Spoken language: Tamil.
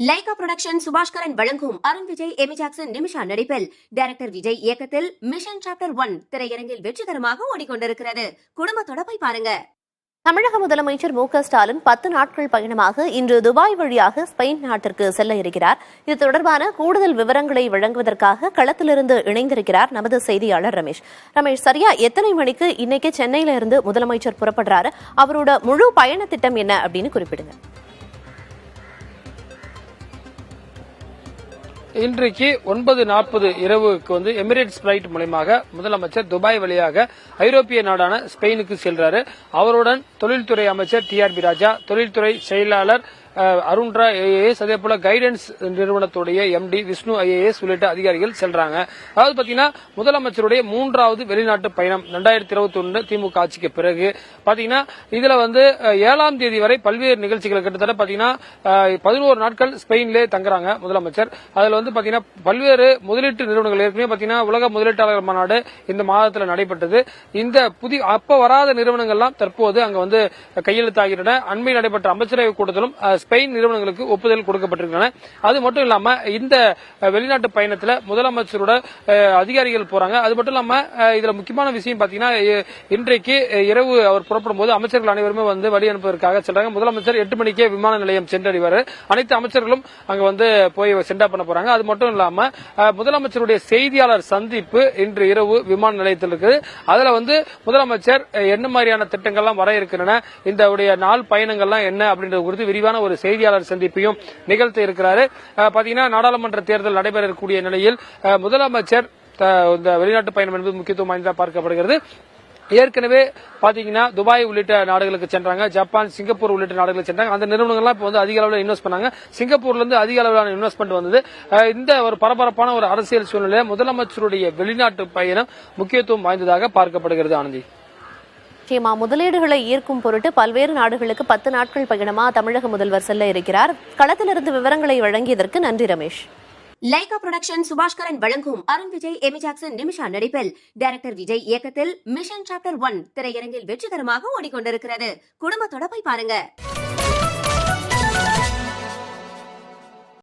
லைகா புரொடக்ஷன் சுபாஷ்கரன் வழங்கும் அருண் விஜய், எமி ஜாக்சன், நிமிஷா நடிப்பில் டைரக்டர் விஜய் இயக்கத்தில் மிஷன் சாப்டர் 1 திரையரங்கில் வெற்றிகரமாக ஓடிக்கொண்டிருக்கிறது. குடும்பத்தோட போய் பாருங்க. தமிழக முதலமைச்சர் மு.க.ஸ்டாலின் 10 நாட்கள் பயணமாக இன்று துபாய் வழியாக ஸ்பெயின் நாட்டிற்கு செல்ல இருக்கிறார். இது தொடர்பான கூடுதல் விவரங்களை வழங்குவதற்காக களத்திலிருந்து இணைந்திருக்கிறார் நமது செய்தியாளர் ரமேஷ். சரியா எத்தனை மணிக்கு இன்னைக்கு சென்னையில இருந்து முதலமைச்சர் புறப்படுறாரு? அவரோட முழு பயண திட்டம் என்ன அப்படின்னு குறிப்பிடுங்க. இன்றைக்கு 9:40 இரவுக்கு எமிரேட்ஸ் பிளைட் மூலமாக முதலமைச்சர் துபாய் வழியாக ஐரோப்பிய நாடான ஸ்பெயினுக்கு செல்றாரு. அவருடன் தொழில்துறை அமைச்சர் TRB ராஜா, தொழில்துறை செயலாளர் அருண்ரா IAS, அதே போல கைடன்ஸ் நிறுவனத்துடைய MD விஷ்ணு IAS உள்ளிட்ட அதிகாரிகள் செல்றாங்க. அதாவது பாத்தீங்கன்னா முதலமைச்சருடைய 3வது வெளிநாட்டு பயணம் 2021 திமுக ஆட்சிக்கு பிறகு பாத்தீங்கன்னா இதுல 7ஆம் தேதி வரை பல்வேறு நிகழ்ச்சிகள் கிட்டத்தட்ட பாத்தீங்கன்னா 11 நாட்கள் ஸ்பெயின்ல தங்குறாங்க முதலமைச்சர். அதுல பாத்தீங்கன்னா பல்வேறு முதலீட்டு நிறுவனங்கள் ஏற்கனவே பாத்தீங்கன்னா உலக முதலீட்டாளர் மாநாடு இந்த மாதத்துல நடைபெற்றது. இந்த அப்ப வராத நிறுவனங்கள்லாம் தற்போது அங்க கையெழுத்தாகின்றன. அண்மையில் நடைபெற்ற அமைச்சரவை கூட்டத்திலும் ஸ்பெயின் நிறுவனங்களுக்கு ஒப்புதல் கொடுக்கப்பட்டிருக்கின்றன. அது மட்டும் இல்லாம இந்த வெளிநாட்டு பயணத்தில் முதலமைச்சரோட அதிகாரிகள் போறாங்க. அது மட்டும் இல்லாம இதுல முக்கியமான விஷயம் பாத்தீங்கன்னா இன்றைக்கு இரவு அவர் புறப்படும் போது அமைச்சர்கள் அனைவருமே வழி அனுப்புவதற்காக செல்றாங்க. முதலமைச்சர் 8 மணிக்கே விமான நிலையம் சென்றடைவார். அனைத்து அமைச்சர்களும் அங்க போய் சென்டா பண்ண போறாங்க. அது மட்டும் இல்லாம முதலமைச்சருடைய செய்தியாளர் சந்திப்பு இன்று இரவு விமான நிலையத்தில் இருக்குது. அதுல முதலமைச்சர் என்ன மாதிரியான திட்டங்கள்லாம் வர இருக்கின்றன, இந்த நாள் பயணங்கள்லாம் என்ன அப்படின்றது குறித்து விரிவான ஒரு செய்தியாளர் சந்திப்பையும் நிகழ்த்த இருக்கிறாரு. பாத்தீங்கன்னா நாடாளுமன்ற தேர்தல் நடைபெறக்கூடிய நிலையில் முதலமைச்சர் இந்த வெளிநாட்டு பயணம் என்பது முக்கியத்துவம் வாய்ந்ததாக பார்க்கப்படுகிறது. ஏற்கனவே பாத்தீங்கன்னா துபாய் உள்ளிட்ட நாடுகளுக்கு சென்றாங்க, ஜப்பான், சிங்கப்பூர் உள்ளிட்ட நாடுகளுக்கு சென்றாங்க. அந்த நிறுவனங்கள்லாம் இப்ப அதிக அளவில் இன்வெஸ்ட் பண்ணாங்க. சிங்கப்பூர்ல இருந்து அதிக அளவிலான இன்வெஸ்ட்மெண்ட் வந்தது. இந்த ஒரு பரபரப்பான ஒரு அரசியல் சூழ்நிலையில் முதலமைச்சருடைய வெளிநாட்டு பயணம் முக்கியத்துவம் வாய்ந்ததாக பார்க்கப்படுகிறது. ஆனந்தி, முதலீடுகளை ஈர்க்கும் பொருட்டு பல்வேறு நாடுகளுக்கு 10 நாட்கள் பயணமா தமிழக முதல்வர் செல்ல இருக்கிறார். களத்திலிருந்து விவரங்களை வழங்கியதற்கு நன்றி ரமேஷ். லைகா புரொடக்ஷன் சுபாஷ்கரன் வழங்கும் அருண் விஜய், எமி ஜாக்சன், நிமிஷா நடிப்பில் டைரக்டர் விஜய் இயக்கத்தில் மிஷன் சாப்டர் 1 திரையரங்கில் வெற்றிகரமாக ஓடிக்கொண்டிருக்கிறது. குடும்பத்தோட போய் பாருங்க.